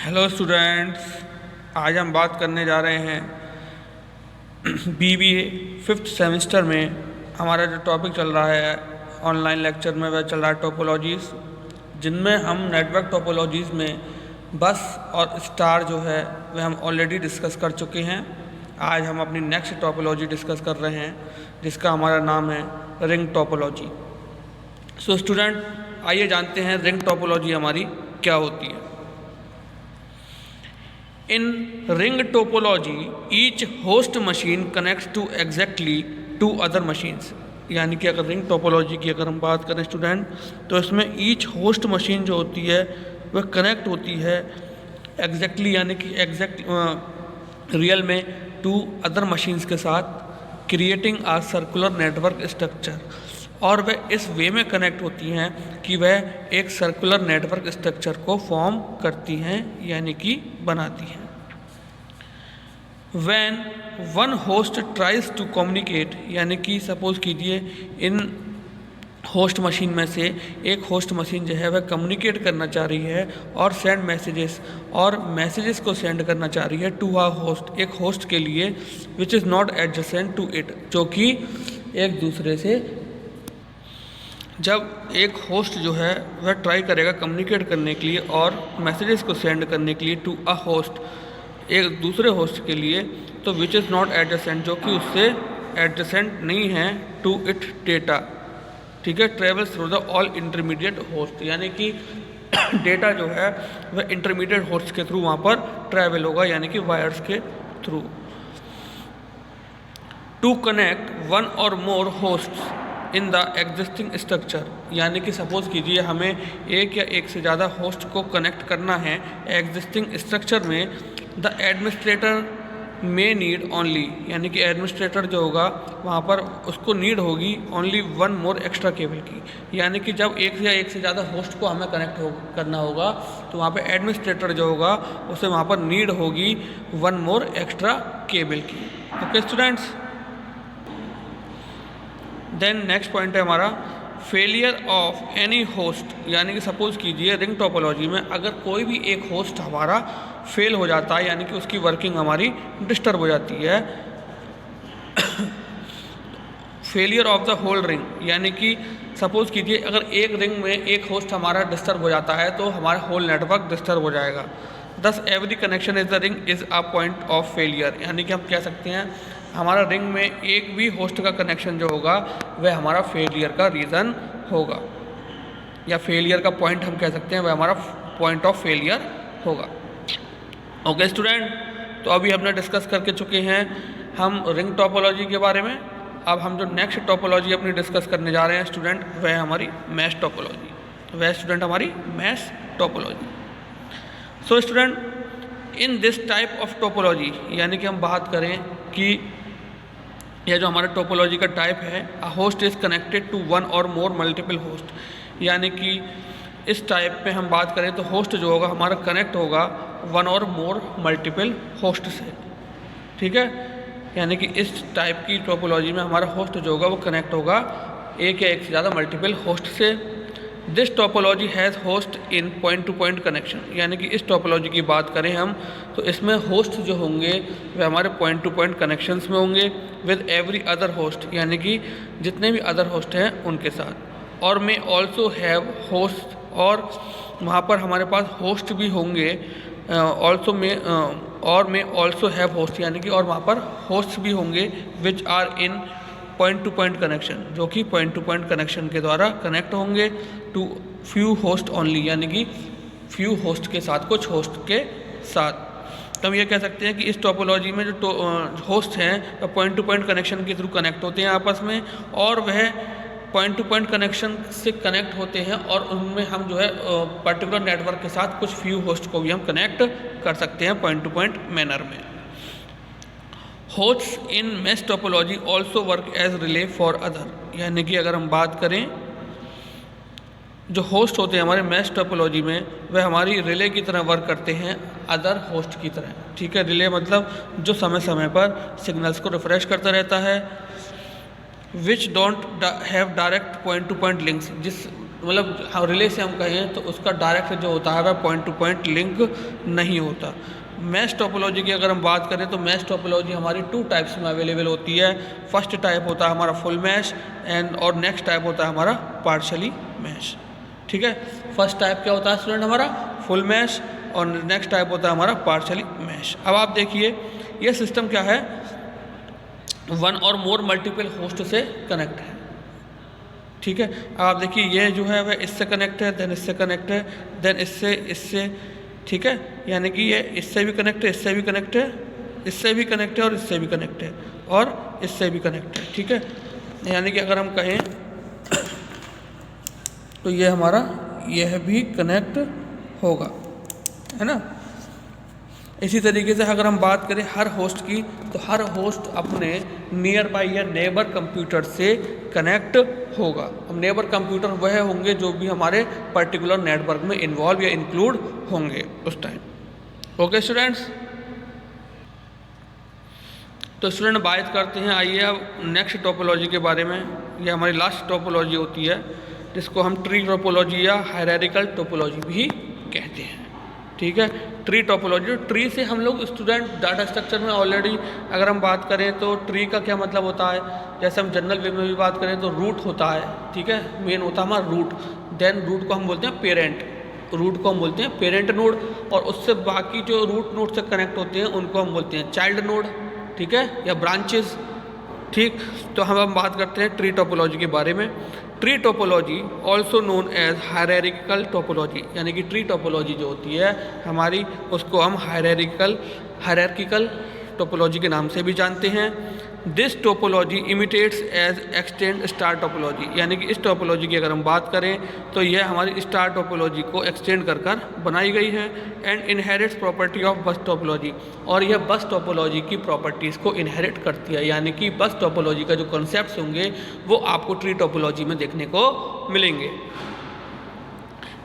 Hello students, आज हम बात करने जा रहे हैं बीबीए फिफ्थ सेमेस्टर में हमारा जो टॉपिक चल रहा है ऑनलाइन लेक्चर में वह चल रहा है टोपोलॉजीज़, जिनमें हम नेटवर्क टोपोलॉजीज़ में बस और स्टार जो है वह हम ऑलरेडी डिस्कस कर चुके हैं। आज हम अपनी नेक्स्ट टोपोलॉजी डिस्कस कर रहे हैं जिसका हमारा नाम है रिंग टोपोलॉजी। सो स्टूडेंट, आइए जानते हैं रिंग टोपोलॉजी हमारी क्या होती है। In ring topology, each host machine connects to exactly two other machines। यानी कि अगर रिंग टोपोलॉजी की अगर हम बात करें स्टूडेंट, तो इसमें ईच होस्ट मशीन जो होती है वह कनेक्ट होती है एग्जैक्टली, यानी कि एग्जैक्ट रियल में टू अदर मशीन्स के साथ, creating a circular network structure. और वह इस वे में कनेक्ट होती हैं कि वह एक सर्कुलर नेटवर्क स्ट्रक्चर को फॉर्म करती हैं, यानी कि बनाती हैं। When one host tries to communicate, यानी कि सपोज कीजिए इन होस्ट मशीन में से एक होस्ट मशीन जो है वह कम्युनिकेट करना चाह रही है और सेंड मैसेजेस को सेंड करना चाह रही है टू आ होस्ट, एक होस्ट के लिए, which is not adjacent to it, जो कि एक दूसरे से, जब एक होस्ट जो है वह ट्राई करेगा कम्युनिकेट करने के लिए और मैसेजेस को सेंड करने के लिए टू अ होस्ट, एक दूसरे होस्ट के लिए, तो विच इज़ नॉट एडजेसेंट, जो कि उससे एडजेसेंट नहीं है, टू इट डेटा, ठीक है, travels through the all intermediate host, यानी कि डेटा जो है वह इंटरमीडिएट होस्ट के थ्रू वहाँ पर ट्रैवल होगा, यानी कि वायर्स के थ्रू। टू कनेक्ट वन और more hosts in the existing structure, यानी कि सपोज कीजिए हमें एक या एक से ज़्यादा होस्ट को कनेक्ट करना है एग्जिस्टिंग स्ट्रक्चर में, द एडमिनिस्ट्रेटर में नीड ओनली, यानी कि एडमिनिस्ट्रेटर जो होगा वहाँ पर उसको नीड होगी only one more extra cable की, यानी कि जब एक या एक से ज़्यादा होस्ट को हमें कनेक्ट करना होगा तो वहाँ पर एडमिनिस्ट्रेटर जो होगा उसे वहाँ पर नीड होगी वन मोर एक्स्ट्रा केबल की। Okay students, then next point है हमारा फेलियर ऑफ एनी होस्ट, यानी कि सपोज कीजिए रिंग टोपोलॉजी में अगर कोई भी एक होस्ट हमारा फेल हो जाता है, यानी कि उसकी वर्किंग हमारी डिस्टर्ब हो जाती है, failure of the whole ring, यानी कि सपोज कीजिए अगर एक रिंग में एक होस्ट हमारा डिस्टर्ब हो जाता है तो हमारा होल नेटवर्क डिस्टर्ब हो जाएगा। दस every connection is the ring is a point of failure, यानी कि हम कह सकते हैं हमारा रिंग में एक भी होस्ट का कनेक्शन जो होगा वह हमारा फेलियर का रीज़न होगा, या फेलियर का पॉइंट हम कह सकते हैं वह हमारा पॉइंट ऑफ फेलियर होगा। ओके स्टूडेंट, तो अभी हमने डिस्कस करके चुके हैं हम रिंग टोपोलॉजी के बारे में। अब हम जो नेक्स्ट टोपोलॉजी अपनी डिस्कस करने जा रहे हैं स्टूडेंट, वह है हमारी मैश टोपोलॉजी, वह स्टूडेंट हमारी mesh topology. So student, in this type of topology, यानी कि हम बात करें कि यह जो हमारा टोपोलॉजी का टाइप है, a host is connected to one और मोर मल्टीपल होस्ट, यानी कि इस टाइप पे हम बात करें तो होस्ट जो होगा हमारा कनेक्ट होगा वन और मोर मल्टीपल होस्ट से, ठीक है, यानी कि इस टाइप की टोपोलॉजी में हमारा होस्ट जो होगा वो कनेक्ट होगा एक या एक से ज़्यादा मल्टीपल होस्ट से। This topology has host in point to point connection, यानी कि इस टोपोलॉजी की बात करें हम तो इसमें होस्ट जो होंगे वे हमारे पॉइंट टू पॉइंट कनेक्शंस में होंगे विद एवरी अदर होस्ट, यानी कि जितने भी अदर होस्ट हैं उनके साथ, और मे ऑल्सो हैव होस्ट, और वहाँ पर हमारे पास होस्ट भी होंगे ऑल्सो में, और मे ऑल्सो हैव होस्ट, यानी कि और वहाँ पर होस्ट भी होंगे which are in point to point connection, जो कि पॉइंट टू पॉइंट कनेक्शन के द्वारा कनेक्ट होंगे टू फ्यू होस्ट ओनली, यानी कि फ्यू होस्ट के साथ, कुछ होस्ट के साथ। तो हम ये कह सकते हैं कि इस टोपोलॉजी में जो होस्ट हैं वह पॉइंट टू पॉइंट कनेक्शन के थ्रू कनेक्ट होते हैं आपस में, और वह पॉइंट टू पॉइंट कनेक्शन से कनेक्ट होते हैं और उनमें हम जो है पर्टिकुलर नेटवर्क के साथ कुछ फ्यू होस्ट को भी हम कनेक्ट कर सकते हैं पॉइंट टू पॉइंट मैनर में। Hosts in mesh topology also work as relay for other, यानी कि अगर हम बात करें जो होस्ट होते हैं हमारे मैश टोपोलॉजी में वह हमारी रिले की तरह वर्क करते हैं अदर होस्ट की तरह, ठीक है। रिले मतलब जो समय समय पर सिग्नल्स को रिफ्रेश करता रहता है, which don't have direct point to point links, मतलब रिले से हम कहें तो उसका डायरेक्ट जो होता है वह पॉइंट टू पॉइंट लिंक नहीं होता। मैश टोपोलॉजी की अगर हम बात करें तो मैश टोपोलॉजी हमारी 2 टाइप्स में अवेलेबल होती है। फर्स्ट टाइप होता है हमारा फुल मैश और नेक्स्ट टाइप होता है हमारा पार्शली मैश। ठीक है, फर्स्ट टाइप क्या होता है स्टूडेंट हमारा फुल मैश और नेक्स्ट टाइप होता है हमारा पार्शली मैश। अब आप देखिए ये सिस्टम क्या है, 1 और मोर मल्टीपल होस्ट से कनेक्ट है। ठीक है, अब आप देखिए ये जो है वह इससे कनेक्ट है, देन इससे कनेक्ट है, देन इससे। ठीक है, यानी कि ये इससे भी कनेक्ट है, इससे भी कनेक्ट है, इससे भी कनेक्ट है और इससे भी कनेक्ट है और इससे भी कनेक्ट है। ठीक है, यानी कि अगर हम कहें तो ये हमारा यह भी कनेक्ट होगा, है ना। इसी तरीके से अगर हम बात करें हर होस्ट की तो हर होस्ट अपने नियर बाई या नेबर कंप्यूटर से कनेक्ट होगा। अब नेबर कंप्यूटर वह होंगे जो भी हमारे पर्टिकुलर नेटवर्क में इन्वॉल्व या इंक्लूड होंगे उस टाइम। ओके स्टूडेंट्स, तो स्टूडेंट बात करते हैं, आइए अब नेक्स्ट टोपोलॉजी के बारे में। ये हमारी लास्ट टोपोलॉजी होती है जिसको हम ट्री टोपोलॉजी या हायरार्किकल टोपोलॉजी भी कहते हैं। ठीक है, ट्री टोपोलॉजी, ट्री से हम लोग स्टूडेंट डाटा स्ट्रक्चर में ऑलरेडी अगर हम बात करें तो ट्री का क्या मतलब होता है, जैसे हम जनरल वे में भी बात करें तो रूट होता है। ठीक है, मेन होता है हमारा रूट, देन रूट को हम बोलते हैं पेरेंट, रूट को हम बोलते हैं पेरेंट नोड, और उससे बाकी जो रूट नोड से कनेक्ट होते हैं उनको हम बोलते हैं चाइल्ड नोड। ठीक है, या ब्रांचेस। ठीक, तो हम बात करते हैं ट्री टोपोलॉजी के बारे में। Tree topology also known as hierarchical topology, यानी कि ट्री टोपोलॉजी जो होती है हमारी उसको हम हायरार्किकल टोपोलॉजी के नाम से भी जानते हैं। This topology imitates as extend star topology, यानी कि इस टोपोलॉजी की अगर हम बात करें तो यह हमारी स्टार टोपोलॉजी को एक्सटेंड कर कर बनाई गई है। एंड इनहेरिट्स प्रॉपर्टी ऑफ बस टोपोलॉजी, और यह बस टोपोलॉजी की प्रॉपर्टीज़ को इनहेरिट करती है, यानी कि बस टोपोलॉजी का जो कॉन्सेप्ट्स होंगे वो आपको ट्री टोपोलॉजी में देखने को मिलेंगे।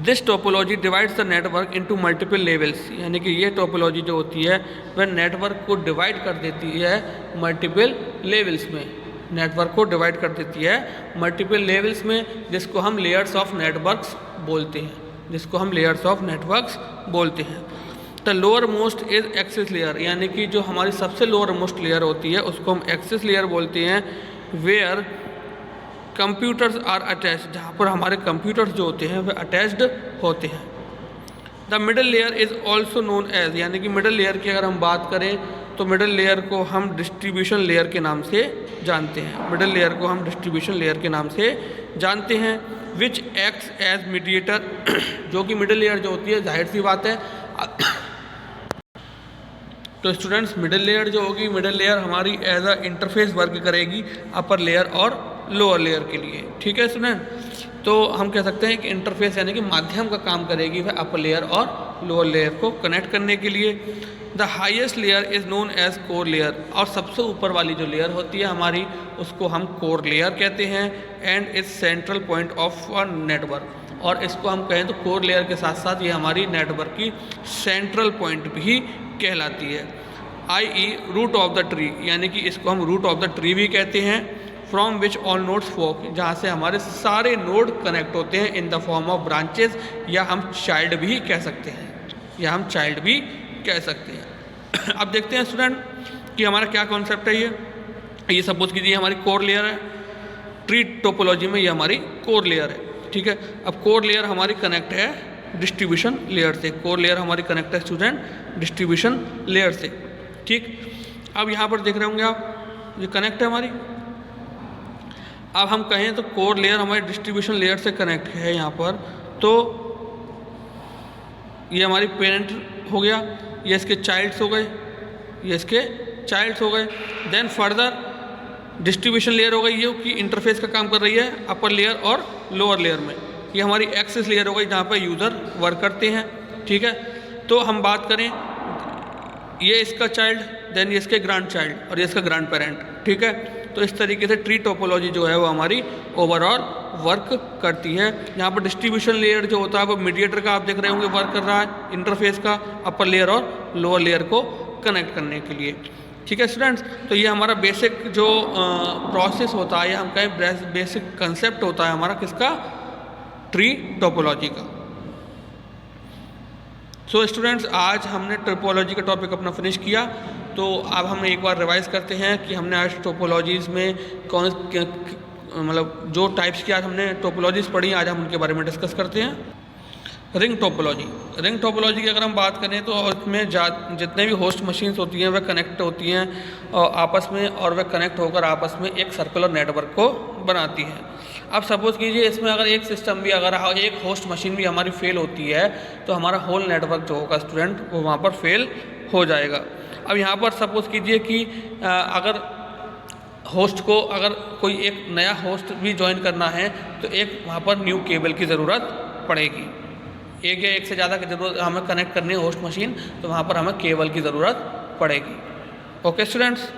This topology divides the network into multiple levels, यानी कि ये टोपोलॉजी जो होती है वह नेटवर्क को डिवाइड कर देती है मल्टीपल लेवल्स में, नेटवर्क को डिवाइड कर देती है मल्टीपल लेवल्स में, जिसको हम लेयर्स ऑफ नेटवर्क्स बोलते हैं, जिसको हम लेयर्स ऑफ नेटवर्क्स बोलते हैं। The lower most is access layer, यानी कि जो हमारी सबसे लोअर मोस्ट लेयर होती है उसको हम एक्सेस लेयर बोलते हैं। वेयर कंप्यूटर्स आर अटैच्ड, जहाँ पर हमारे कंप्यूटर्स जो होते हैं वे अटैच्ड होते हैं। The middle layer is also known as, यानी कि मिडल लेयर की अगर हम बात करें तो मिडल लेयर को हम डिस्ट्रीब्यूशन लेयर के नाम से जानते हैं, मिडल लेयर को हम डिस्ट्रीब्यूशन लेयर के नाम से जानते हैं। विच एक्ट्स एज मीडिएटर, जो कि मिडल लेयर जो होती है जाहिर सी बात है तो स्टूडेंट्स मिडल लेयर जो होगी, मिडल लेयर हमारी एज अ इंटरफेस वर्क करेगी अपर लेयर और लोअर लेयर के लिए। ठीक है स्टूडेंट, तो हम कह सकते हैं कि इंटरफेस यानी कि माध्यम का काम करेगी वह अपर लेयर और लोअर लेयर को कनेक्ट करने के लिए। The highest layer is known as core layer, और सबसे ऊपर वाली जो लेयर होती है हमारी उसको हम कोर लेयर कहते हैं। And is central point of a network, और इसको हम कहें तो कोर लेयर के साथ साथ ये हमारी नेटवर्क की सेंट्रल पॉइंट भी कहलाती है। i.e. Root of the tree, यानी कि इसको हम रूट ऑफ द ट्री भी कहते हैं। फ्रॉम विच ऑल नोड्स फोक, जहाँ से हमारे सारे नोड कनेक्ट होते हैं in the form of branches, या हम चाइल्ड भी कह सकते हैं, या हम चाइल्ड भी कह सकते हैं। अब देखते हैं स्टूडेंट कि हमारा क्या कॉन्सेप्ट है। ये सपोज कीजिए हमारी कोर लेयर है, ट्री टोपोलॉजी में ये हमारी कोर लेयर है। ठीक है, अब कोर लेयर हमारी कनेक्ट है डिस्ट्रीब्यूशन लेयर से, कोर लेयर हमारी कनेक्ट है स्टूडेंट डिस्ट्रीब्यूशन लेयर से। ठीक, अब यहाँ पर देख रहे होंगे आप ये कनेक्ट है हमारी। अब हम कहें तो कोर लेयर हमारी डिस्ट्रीब्यूशन लेयर से कनेक्ट है यहाँ पर, तो ये हमारी पेरेंट हो गया, ये इसके चाइल्ड्स हो गए, ये इसके चाइल्ड्स हो गए। देन फर्दर डिस्ट्रीब्यूशन लेयर हो गई, ये कि इंटरफेस का काम कर रही है अपर लेयर और लोअर लेयर में। ये हमारी एक्सेस लेयर हो गई जहाँ पर यूज़र वर्क करते हैं। ठीक है, तो हम बात करें ये इसका चाइल्ड, देन ये इसके ग्रैंड चाइल्ड और ये इसका ग्रैंड पेरेंट। ठीक है, तो इस तरीके से ट्री टोपोलॉजी जो है वो हमारी ओवरऑल वर्क करती है। यहाँ पर डिस्ट्रीब्यूशन लेयर जो होता है वो मीडिएटर का आप देख रहे होंगे वर्क कर रहा है, इंटरफेस का अपर लेयर और लोअर लेयर को कनेक्ट करने के लिए। ठीक है स्टूडेंट्स, तो ये हमारा बेसिक जो प्रोसेस होता है, या हम कहें बेसिक कंसेप्ट होता है हमारा किसका, ट्री टोपोलॉजी का। सो स्टूडेंट्स, आज हमने टोपोलॉजी का टॉपिक अपना फिनिश किया। तो अब हम एक बार रिवाइज करते हैं कि हमने आज टोपोलॉजीज़ में कौन मतलब जो टाइप्स की आज हमने टोपोलॉजीज़ पढ़ी, आज हम उनके बारे में डिस्कस करते हैं। रिंग टोपोलॉजी की अगर हम बात करें तो उसमें जितने भी होस्ट मशीन्स होती हैं वह कनेक्ट होती हैं आपस में, और वह कनेक्ट होकर आपस में एक सर्कुलर नेटवर्क को बनाती हैं। अब सपोज कीजिए इसमें अगर एक सिस्टम भी, अगर एक होस्ट मशीन भी हमारी फेल होती है तो हमारा होल नेटवर्क जो होगा स्टूडेंट वो वहाँ पर फेल हो जाएगा। अब यहाँ पर सपोज कीजिए कि अगर होस्ट को अगर कोई एक नया होस्ट भी ज्वाइन करना है तो एक वहाँ पर न्यू केबल की ज़रूरत पड़ेगी। एक या एक से ज़्यादा की ज़रूरत हमें कनेक्ट करनी है होस्ट मशीन, तो वहाँ पर हमें केबल की ज़रूरत पड़ेगी। ओके स्टूडेंट्स,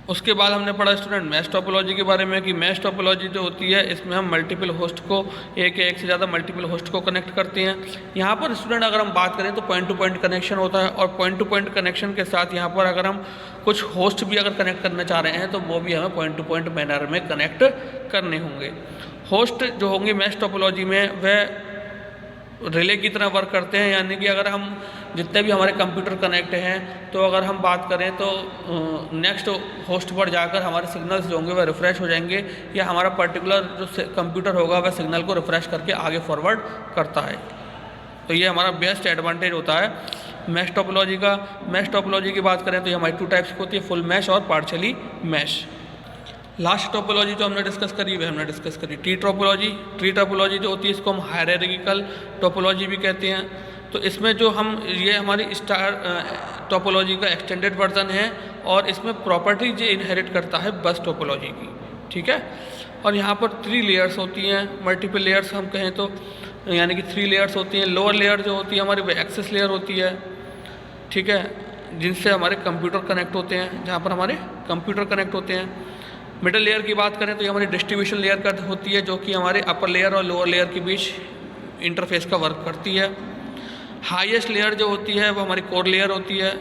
उसके बाद हमने पढ़ा स्टूडेंट मैश टोपोलॉजी के बारे में कि मैश टोपोलॉजी जो होती है इसमें हम मल्टीपल होस्ट को, एक या एक से ज़्यादा मल्टीपल होस्ट को कनेक्ट करते हैं। यहाँ पर स्टूडेंट अगर हम बात करें तो पॉइंट टू पॉइंट कनेक्शन होता है, और पॉइंट टू पॉइंट कनेक्शन के साथ यहाँ पर अगर हम कुछ होस्ट भी अगर कनेक्ट करना चाह रहे हैं तो वो भी हमें पॉइंट टू पॉइंट मैनर में कनेक्ट करने होंगे। होस्ट जो होंगे मैश टोपोलॉजी में वह रिले की तरह वर्क करते हैं, यानी कि अगर हम जितने भी हमारे कंप्यूटर कनेक्ट हैं तो अगर हम बात करें तो नेक्स्ट होस्ट पर जाकर हमारे सिग्नल्स जो होंगे वह रिफ़्रेश हो जाएंगे, या हमारा पर्टिकुलर जो कंप्यूटर होगा वह सिग्नल को रिफ़्रेश करके आगे फॉरवर्ड करता है। तो ये हमारा बेस्ट एडवांटेज होता है मैश टोपोलॉजी का। मैश टोपोलॉजी की बात करें तो ये हमारी 2 टाइप्स की होती है, फुल मैश और पार्शियली मैश। लास्ट टोपोलॉजी जो हमने डिस्कस करी वह हमने डिस्कस करी ट्री टोपोलॉजी। ट्री टोपोलॉजी जो होती है इसको हम हायरार्किकल टोपोलॉजी भी कहते हैं। तो इसमें जो हम ये हमारी स्टार टोपोलॉजी का एक्सटेंडेड वर्जन है, और इसमें प्रॉपर्टी जो इनहेरिट करता है बस टोपोलॉजी की, ठीक है। और यहाँ पर 3 लेयर्स होती हैं, मल्टीपल लेयर्स हम कहें तो, यानी कि 3 लेयर्स होती हैं। लोअर लेयर जो होती है हमारी वो एक्सेस लेयर होती है, ठीक है, जिनसे हमारे कंप्यूटर कनेक्ट होते हैं, जहाँ पर हमारे कंप्यूटर कनेक्ट होते हैं। मिडल लेयर की बात करें तो ये हमारी डिस्ट्रीब्यूशन लेयर का होती है, जो कि हमारे अपर लेयर और लोअर लेयर के बीच इंटरफेस का वर्क करती है। हाईएस्ट लेयर जो होती है वो हमारी कोर लेयर होती है,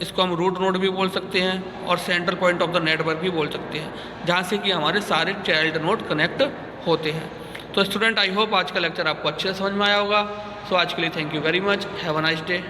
इसको हम रूट नोड भी बोल सकते हैं, और central point of the network भी बोल सकते हैं, जहाँ से कि हमारे सारे चाइल्ड नोड कनेक्ट होते हैं। तो स्टूडेंट, आई होप आज का लेक्चर आपको अच्छे से समझ में आया होगा। सो आज के लिए thank you very much, have a nice day.